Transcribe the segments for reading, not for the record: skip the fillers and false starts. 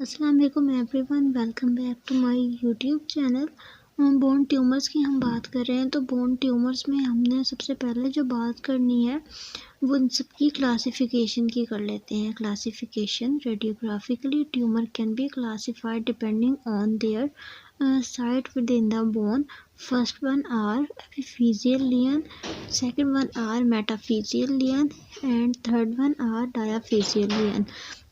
अस्सलाम वालेकुम everyone, welcome back to my YouTube channel. Bone tumours की हम बात कर रहे हैं। तो बोन ट्यूमर्स में हमने सबसे पहले जो बात करनी है वो इन सबकी क्लासिफिकेशन की कर लेते हैं। Classification radiographically tumour can be classified depending on their site within the bone. First one are epiphyseal lane, second one are metaphyseal lane and third one are diaphyseal lane.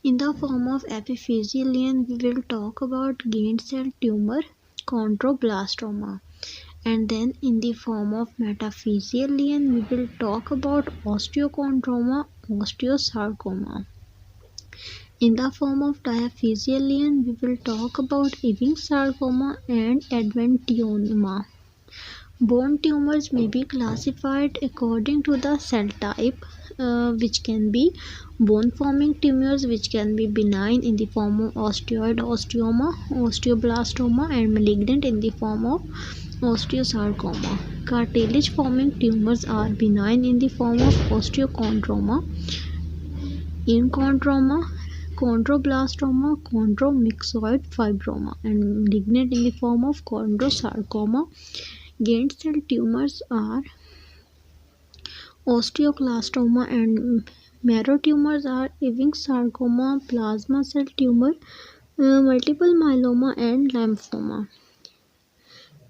In the form of epiphyseal lesion, we will talk about gained cell tumor, chondroblastoma. And then in the form of metaphyseal lesion, we will talk about osteochondroma, osteosarcoma. In the form of diaphyseal lesion, we will talk about Ewing sarcoma and adventioma. Bone tumors may be classified according to the cell type, which can be bone forming tumors, which can be benign in the form of osteoid osteoma, osteoblastoma, and malignant in the form of osteosarcoma. Cartilage forming tumors are benign in the form of osteochondroma, enchondroma, chondroblastoma, chondromyxoid fibroma, and malignant in the form of chondrosarcoma. Gained cell tumors are osteoclastoma and marrow tumors are Ewing sarcoma, plasma cell tumor, multiple myeloma and lymphoma.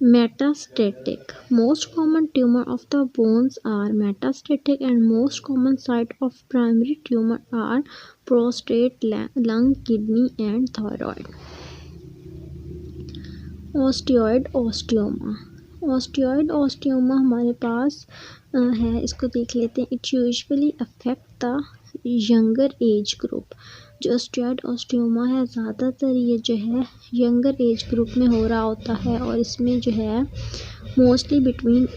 Metastatic. Most common tumor of the bones are metastatic and most common site of primary tumor are prostate, lung, kidney and thyroid. Osteoid osteoma. Osteoid osteoma हमारे पास है, इसको देख लेते हैं. It usually affect the younger age group. जो osteoid osteoma है ज़्यादातर ये जो है यंगर एज ग्रुप में हो रहा होता है और इसमें जो है मोस्टली बिटवीन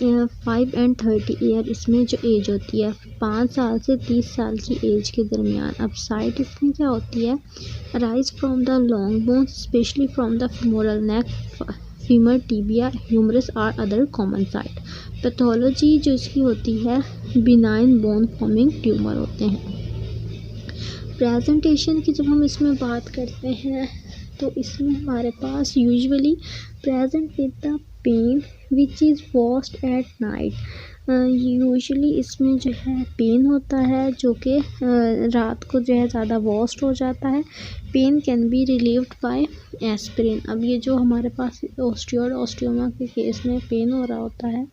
5 and 30 ईयर इसमें जो एज होती है 5 साल से 30 साल की एज के दरमियान. अब साइट इसमें क्या होती है, rise from the long bones specially from the femoral neck, femur, tibia, humerus are other common site. Pathology जो इसकी होती है बिनाइन बोन फॉर्मिंग ट्यूमर होते हैं. प्रेजेंटेशन की जब हम इसमें बात करते हैं तो इसमें हमारे पास usually present with the pain which is worst at night. Usually इसमें जो है पेन होता है जो कि रात को जो है ज़्यादा वर्स्ट हो जाता है. Pain can be relieved by aspirin. अब ये जो हमारे पास ऑस्टियोइड ओस्टियोमा के केस में पेन हो रहा होता है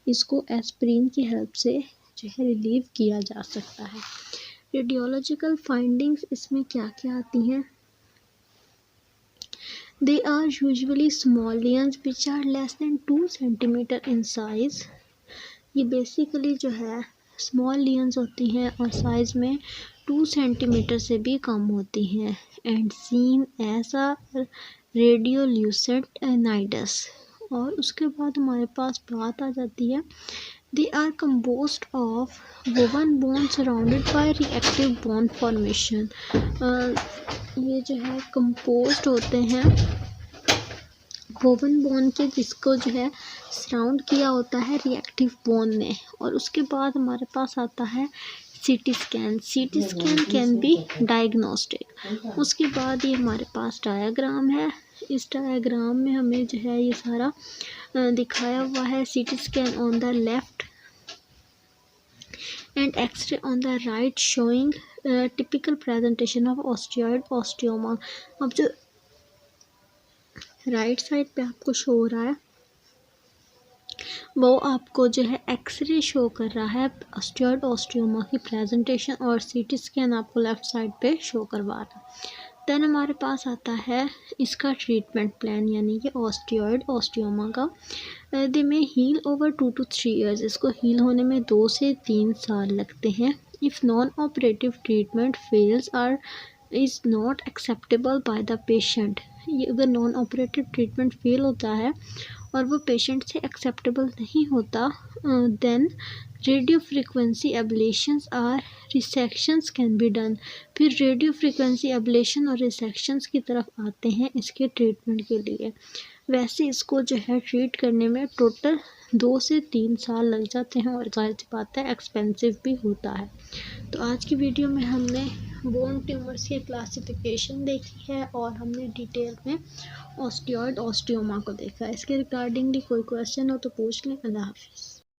इसको एस्पिरिन की हेल्प से जो है रिलीव किया जा सकता है. रेडियोलॉजिकल फाइंडिंग्स इसमें क्या क्या आती हैं. They are usually small lesions which are less than 2 centimeter in size. ये बेसिकली जो है स्मॉल लेंस होती हैं और साइज़ में 2 सेंटीमीटर से भी कम होती हैं. And seen as a radiolucent nidus. और उसके बाद हमारे पास बात आ जाती है they are composed of woven bone surrounded by reactive bone formation. ये जो है composed होते हैं वोवन बोन के जिसको जो है सराउंड किया होता है रिएक्टिव बोन ने. और उसके बाद हमारे पास आता है CT scan. CT scan can be diagnostic. उसके बाद ये हमारे पास डायग्राम है. इस डायग्राम में हमें जो है ये सारा दिखाया हुआ है. CT scan on the left and X ray on the right showing typical presentation of osteoid osteoma. अब जो राइट साइड पे आपको शो हो रहा है वो आपको जो है एक्सरे शो कर रहा है ऑस्टियोइड ओस्टियोमा की प्रेजेंटेशन और सीटी स्कैन आपको लेफ़्ट साइड पे शो करवा रहा है. देन हमारे पास आता है इसका ट्रीटमेंट प्लान यानी कि ऑस्टियोइड ओस्टियोमा का. They may heal over 2 to 3 years. इसको हील होने में 2 से 3 साल लगते हैं. If non operative treatment fails or is not acceptable by the patient. ये अगर नॉन ऑपरेटिव ट्रीटमेंट फेल होता है और वो पेशेंट से एक्सेप्टेबल नहीं होता then radio frequency ablations or resections can be done. फिर रेडियो फ्रिक्वेंसी एब्लेशन और रिसेक्शंस की तरफ आते हैं इसके ट्रीटमेंट के लिए. वैसे इसको जो है ट्रीट करने में टोटल 2 से 3 साल लग जाते हैं और जाहिर सी बात है एक्सपेंसिव भी होता है. तो आज की वीडियो में हमने बोन ट्यूमर्स की क्लासिफिकेशन देखी है और हमने डिटेल में ऑस्टियोइड ऑस्टियोमा को देखा है। इसके रिगार्डिंगली कोई क्वेश्चन हो तो पूछ लें। अल्लाह हाफिज़।